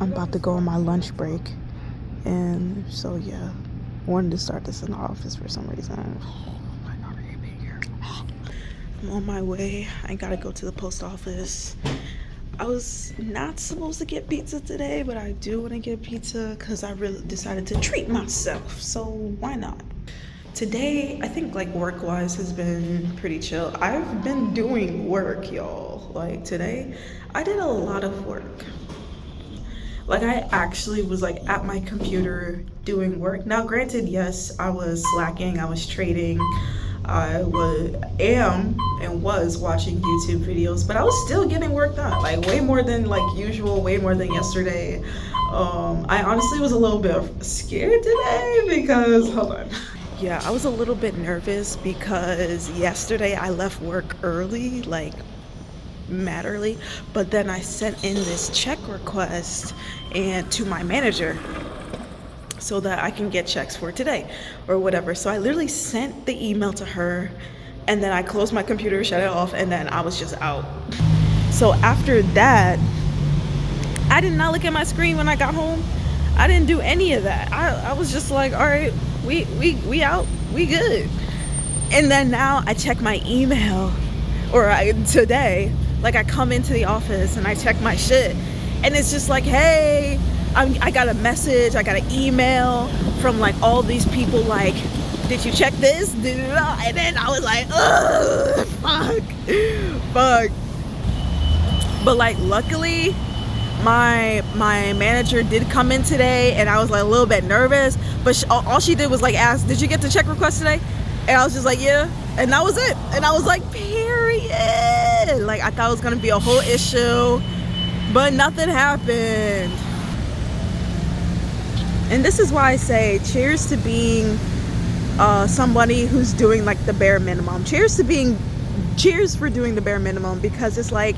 I'm about to go on my lunch break. And so, yeah, I wanted to start this in the office for some reason. I'm on my way. I gotta go to the post office. I was not supposed to get pizza today, but I do want to get pizza because I really decided to treat myself. So why not? Today, I think like work-wise has been pretty chill. I've been doing work, y'all. Like today, I did a lot of work. Like I actually was like at my computer doing work. Now granted, yes, I was slacking, I was trading, am and was watching YouTube videos, but I was still getting work done, like way more than like usual, way more than yesterday. I honestly was a little bit scared today because, hold on. Yeah, I was a little bit nervous because yesterday I left work early, like mad early, but then I sent in this check request and to my manager so that I can get checks for today or whatever. So I literally sent the email to her and then I closed my computer, shut it off, and then I was just out. So after that, I did not look at my screen when I got home. I didn't do any of that. I was just like, all right, we out, we good. And then now I check my email, today, like I come into the office and I check my shit and it's just like, hey, I got a message, I got an email from like all these people like, did you check this? And then I was like, ugh, fuck. But like luckily my manager did come in today and I was like a little bit nervous, but all she did was like ask, did you get the check request today? And I was just like, yeah, and that was it. And I was like, period. Like I thought it was gonna be a whole issue, but nothing happened. And this is why I say cheers to being somebody who's doing like the bare minimum. Cheers for doing the bare minimum, because it's like,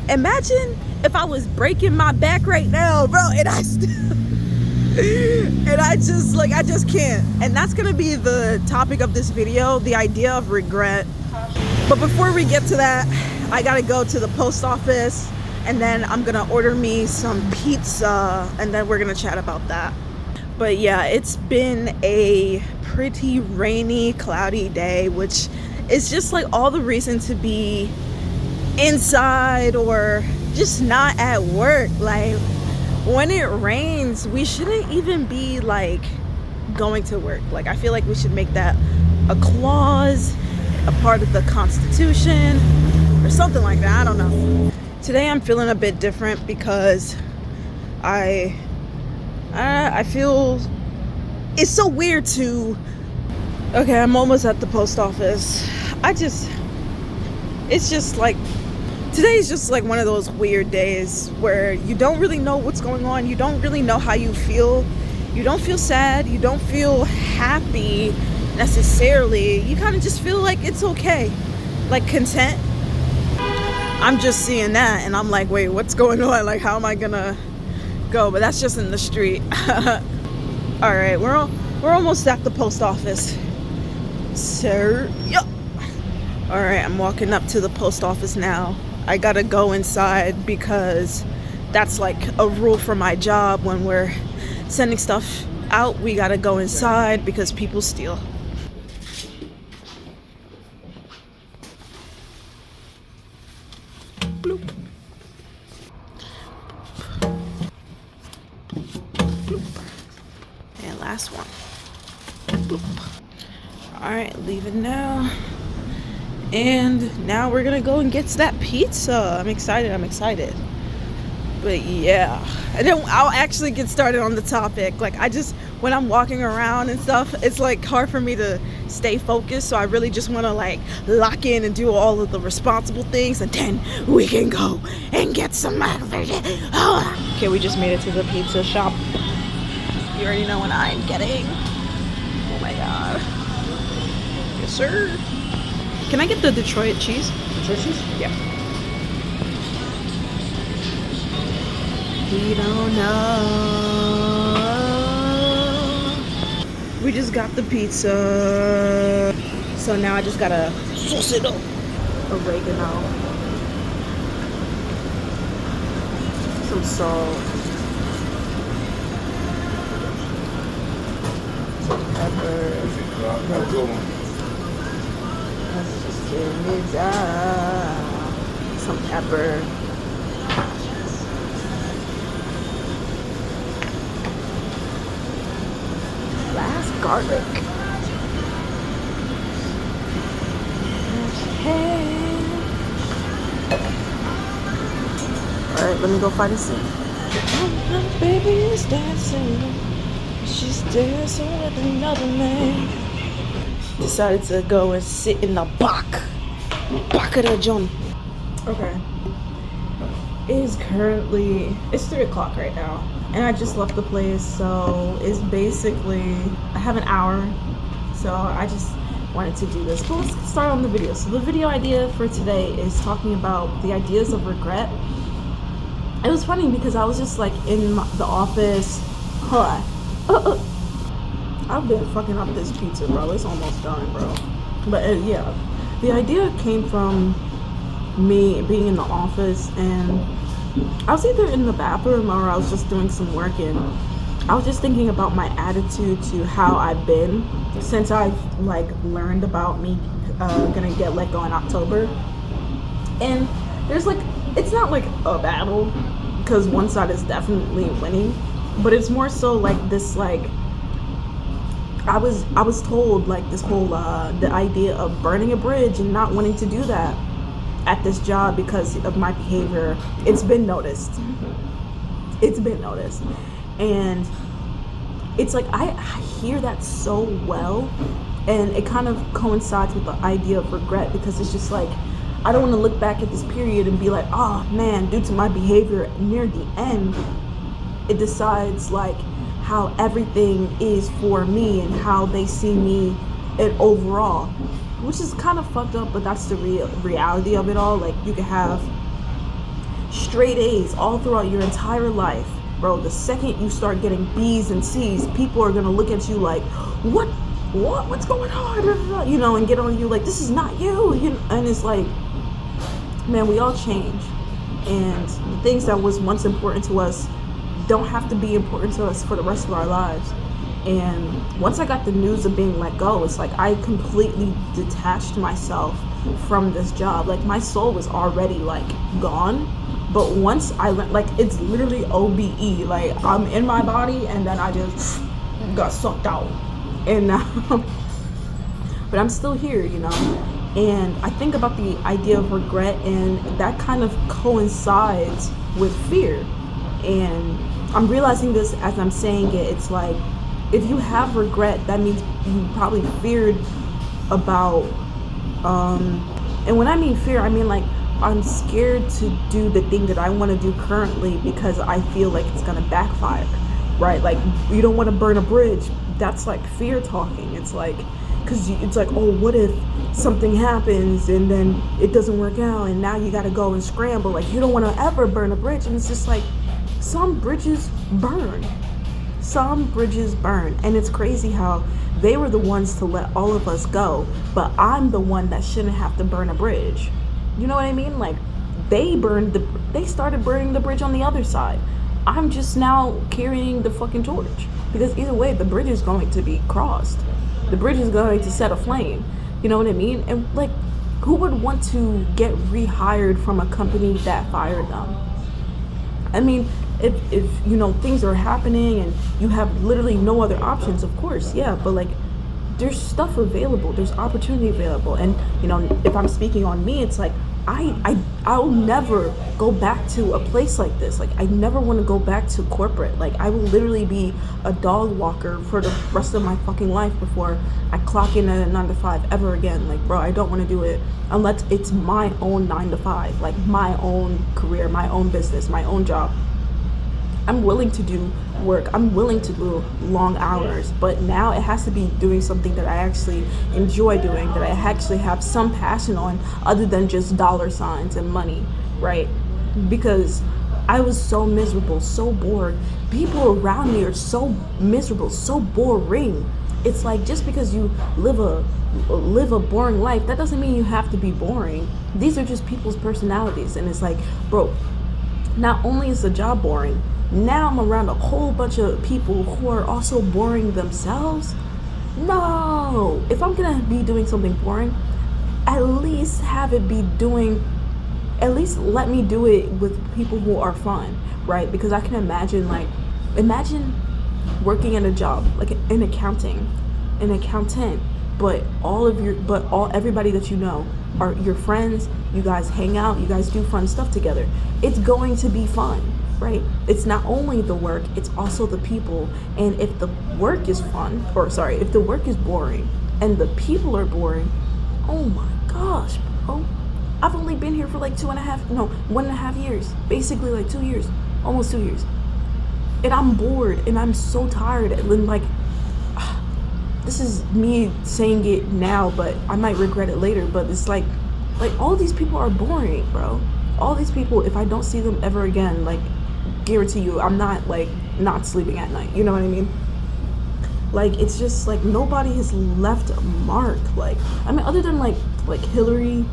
imagine if I was breaking my back right now, bro, and I just can't. And that's gonna be the topic of this video, the idea of regret. But before we get to that, I gotta go to the post office and then I'm gonna order me some pizza and then we're gonna chat about that. But yeah, it's been a pretty rainy, cloudy day, which is just like all the reason to be inside or just not at work. Like when it rains, we shouldn't even be like going to work. Like I feel like we should make that a clause, a part of the Constitution or something like that. I don't know. Today I'm feeling a bit different because I feel it's so weird to, okay, I'm almost at the post office. It's just like, today's just like one of those weird days where you don't really know what's going on. You don't really know how you feel. You don't feel sad. You don't feel happy necessarily. You kind of just feel like it's okay, like content. I'm just seeing that and I'm like, wait, what's going on? Like, how am I gonna go? But that's just in the street. All right, we're almost at the post office. So, yep. All right, I'm walking up to the post office now. I gotta go inside because that's like a rule for my job. When we're sending stuff out, we gotta go inside because people steal. Bloop. Bloop. And last one. Bloop. All right, leaving now. And now we're gonna go and get that pizza. I'm excited. But yeah, I'll actually get started on the topic. Like when I'm walking around and stuff, it's like hard for me to stay focused. So I really just want to like lock in and do all of the responsible things, and then we can go and get some. Okay, we just made it to the pizza shop. You already know what I'm getting. Oh my god. Yes, sir. Can I get the Detroit cheese? Detroit cheese? Yeah. We don't know. We just got the pizza. So now I just gotta sauce it up. Oregano. Some salt. Have a good one. Let's just give me down some pepper. Last garlic. Alright, let me go find a seat. My baby is dancing. She's dancing with another man. Decided to go and sit in the back of the John. Okay. It's 3 o'clock right now. And I just left the place, so it's basically, I have an hour. So I just wanted to do this. But let's start on the video. So the video idea for today is talking about the ideas of regret. It was funny because I was just like in the office. I've been fucking up this pizza, bro. It's almost done, bro. But yeah, the idea came from me being in the office, and I was either in the bathroom or I was just doing some work, and I was just thinking about my attitude to how I've been since I've like learned about me gonna get let go in October. And there's like, it's not like a battle because one side is definitely winning, but it's more so like this, like I was told like this whole the idea of burning a bridge and not wanting to do that at this job because of my behavior. It's been noticed. And it's like I hear that so well, and it kind of coincides with the idea of regret, because it's just like I don't want to look back at this period and be like, oh man, due to my behavior near the end, it decides like how everything is for me and how they see me and overall, which is kind of fucked up, but that's the reality of it all. Like, you can have straight A's all throughout your entire life, bro. The second you start getting B's and C's, people are gonna look at you like, what's going on, you know, and get on you like, this is not you, you know? And it's like, man, we all change, and the things that was once important to us don't have to be important to us for the rest of our lives. And once I got the news of being let go, it's like I completely detached myself from this job. Like, my soul was already like gone, but once I went, like, it's literally OBE, like I'm in my body and then I just got sucked out, and now but I'm still here, you know. And I think about the idea of regret, and that kind of coincides with fear. And I'm realizing this as I'm saying it. It's like, if you have regret, that means you probably feared about, and when I mean fear, I mean like I'm scared to do the thing that I want to do currently because I feel like it's gonna backfire, right? Like, you don't want to burn a bridge. That's like fear talking. It's like, because it's like, oh, what if something happens and then it doesn't work out and now you got to go and scramble? Like, you don't want to ever burn a bridge. And it's just like, some bridges burn. And it's crazy how they were the ones to let all of us go, but I'm the one that shouldn't have to burn a bridge. You know what I mean? Like, they started burning the bridge on the other side. I'm just now carrying the fucking torch, because either way, the bridge is going to be crossed. The bridge is going to set aflame. You know what I mean? And like, who would want to get rehired from a company that fired them? I mean, if you know, things are happening and you have literally no other options, of course, yeah, but like, there's stuff available, there's opportunity available. And you know, if I'm speaking on me, it's like I'll never go back to a place like this. Like, I never want to go back to corporate. Like, I will literally be a dog walker for the rest of my fucking life before I clock in at a 9 to 5 ever again. Like, bro, I don't want to do it unless it's my own 9 to 5, like my own career, my own business, my own job. I'm willing to do work, I'm willing to do long hours, but now it has to be doing something that I actually enjoy doing, that I actually have some passion on, other than just dollar signs and money, right? Because I was so miserable, so bored. People around me are so miserable, so boring. It's like, just because you live a boring life, that doesn't mean you have to be boring. These are just people's personalities. And it's like, bro, not only is the job boring, now I'm around a whole bunch of people who are also boring themselves. No, if I'm gonna be doing something boring, at least have it be doing, at least let me do it with people who are fun, right? Because I can imagine, like, imagine working in a job like in accounting, an accountant, but all everybody that you know are your friends. You guys hang out, you guys do fun stuff together. It's going to be fun, right? It's not only the work, it's also the people. And if the work is fun, or sorry, if the work is boring and the people are boring, oh my gosh, bro. I've only been here for like 1.5 years, basically like 2 years, almost 2 years. And I'm bored and I'm so tired. And like, this is me saying it now, but I might regret it later. But it's like all these people are boring, bro. All these people, if I don't see them ever again, like, guarantee you, I'm not like not sleeping at night. You know what I mean? Like, it's just like nobody has left a mark. Like, I mean, other than like Hillary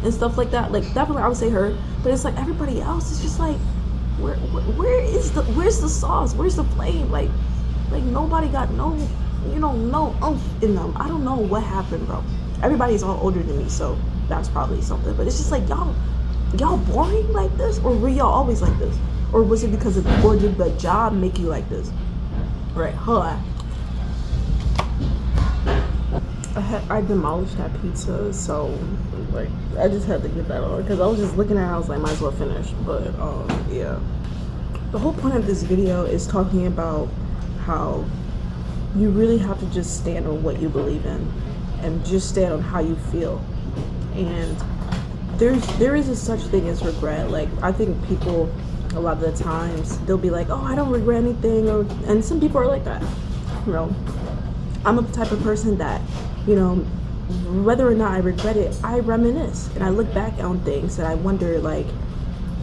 and stuff like that. Like, definitely I would say her, but it's like everybody else is just like, where's the sauce? Where's the flame? Like nobody got no, no oomph in them. I don't know what happened, bro. Everybody's all older than me, so that's probably something. But it's just like y'all boring like this, or were y'all always like this, or was it because of, or did the job make you like this? Right, huh? I demolished that pizza, so like I just had to get that on because I was just looking at it. I was like, might as well finish. But yeah, the whole point of this video is talking about how you really have to just stand on what you believe in and just stand on how you feel. And there is a such thing as regret. Like, I think people a lot of the times they'll be like, oh, I don't regret anything, and some people are like that. You know, I'm a type of person that, whether or not I regret it, I reminisce and I look back on things and I wonder, like,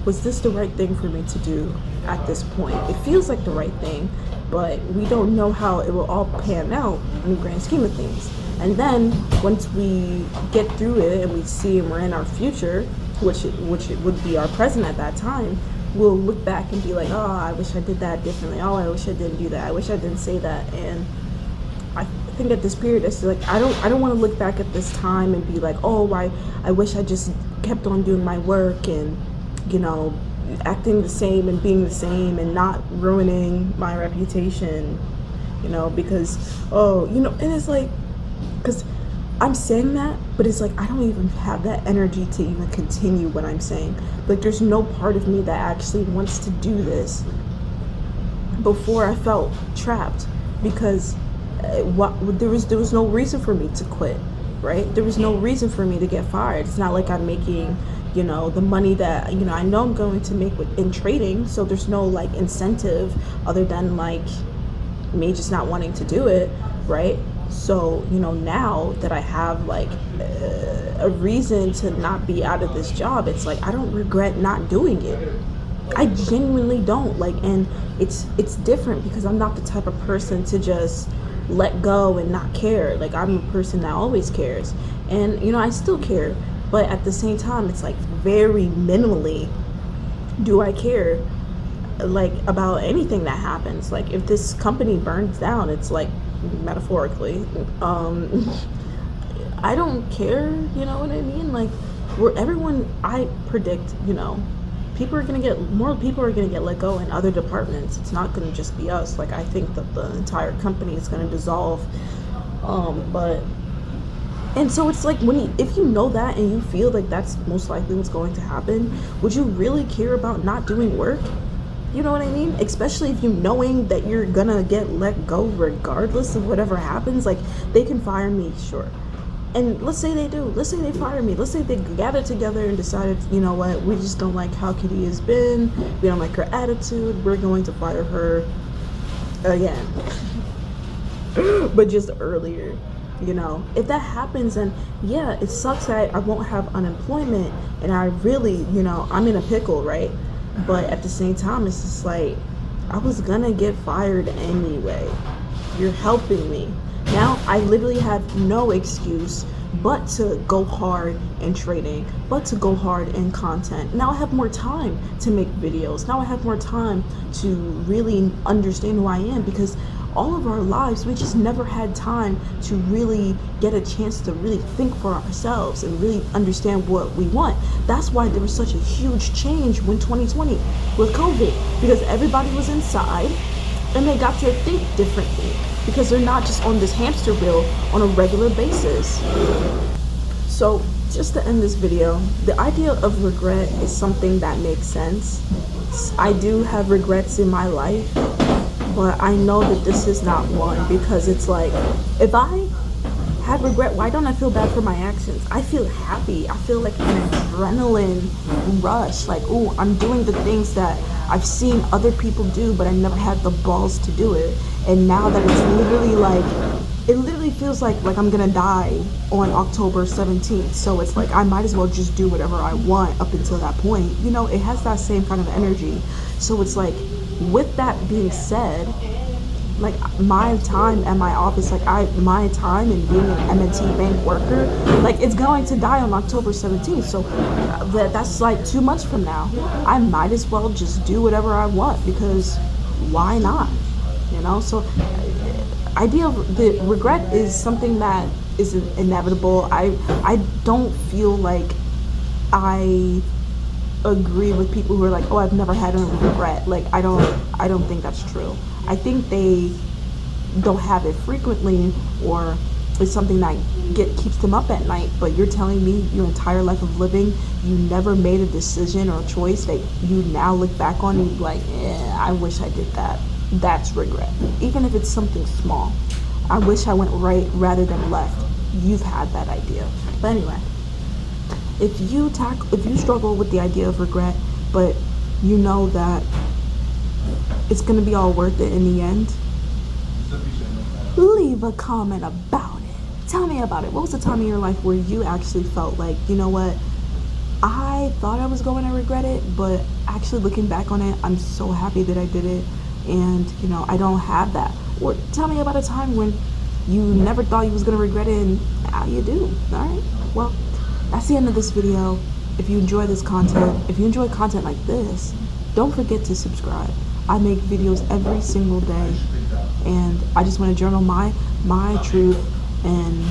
was this the right thing for me to do at this point? It feels like the right thing, but we don't know how it will all pan out in the grand scheme of things. And then once we get through it and we see and we're in our future, which it would be our present at that time, we'll look back and be like, oh, I wish I did that differently. Oh, I wish I didn't do that. I wish I didn't say that. And I think at this period, it's like I don't want to look back at this time and be like, oh, I wish I just kept on doing my work and, acting the same and being the same and not ruining my reputation, because, and it's like, because I'm saying that, but it's like I don't even have that energy to even continue what I'm saying. Like, there's no part of me that actually wants to do this. Before, I felt trapped because there was no reason for me to quit, right? There was no reason for me to get fired. It's not like I'm making, the money that, I know I'm going to make in trading. So there's no like incentive other than like me just not wanting to do it, right? So, now that I have like a reason to not be out of this job, it's like I don't regret not doing it. I genuinely don't. Like, and it's different because I'm not the type of person to just let go and not care. Like, I'm a person that always cares, and I still care, but at the same time, it's like very minimally do I care, like, about anything that happens. Like, if this company burns down, it's like, metaphorically, I don't care, you know what I mean? Like, I predict, more people are gonna get let go in other departments. It's not gonna just be us. Like, I think that the entire company is gonna dissolve. And so it's like, if you know that and you feel like that's most likely what's going to happen, would you really care about not doing work? You know what I mean? Especially if you knowing that you're gonna get let go regardless of whatever happens. Like, they can fire me, sure. And let's say they do. Let's say they fire me. Let's say they gathered together and decided, you know what, we just don't like how Kitty has been. We don't like her attitude. We're going to fire her again. But just earlier, If that happens, then yeah, it sucks that I won't have unemployment. And I really, I'm in a pickle, right? But at the same time, it's just like, I was gonna get fired anyway. You're helping me. Now I literally have no excuse but to go hard in trading, but to go hard in content. Now I have more time to make videos. Now I have more time to really understand who I am, because all of our lives we just never had time to really get a chance to really think for ourselves and really understand what we want. That's why there was such a huge change when 2020 with COVID, because everybody was inside and they got to think differently, because they're not just on this hamster wheel on a regular basis. So just to end this video, the idea of regret is something that makes sense. I do have regrets in my life, but I know that this is not one, because it's like, if I have regret, why don't I feel bad for my actions? I feel happy. I feel like an adrenaline rush, like, oh, I'm doing the things that I've seen other people do, but I never had the balls to do it. And now that it's literally like, it literally feels like I'm gonna die on October 17th. So it's like, I might as well just do whatever I want up until that point. You know, it has that same kind of energy. So it's like, with that being said, like my time at my office, like my time in being an M&T bank worker, like it's going to die on October 17th. So that's like 2 months from now. I might as well just do whatever I want, because why not? You know, so idea of the regret is something that is inevitable. I don't feel like I agree with people who are like, oh, I've never had a regret. Like I don't think that's true. I think they don't have it frequently, or it's something that keeps them up at night. But you're telling me your entire life of living, you never made a decision or a choice that you now look back on and you're like, I wish I did that. That's regret. Even if it's something small. I wish I went right rather than left. You've had that idea. But anyway, if you struggle with the idea of regret, but you know that it's gonna be all worth it in the end, leave a comment about it. Tell me about it. What was the time in your life where you actually felt like, you know what, I thought I was going to regret it, but actually looking back on it, I'm so happy that I did it, and you know, I don't have that. Or tell me about a time when you never thought you was gonna regret it and now you do. All right, well, that's the end of this video. If you enjoy this content, if you enjoy content like this, don't forget to subscribe. I make videos every single day, and I just want to journal my truth and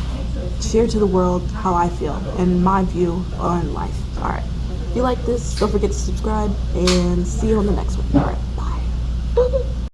share to the world how I feel and my view on life. All right, if you like this, don't forget to subscribe, and see you on the next one. All right.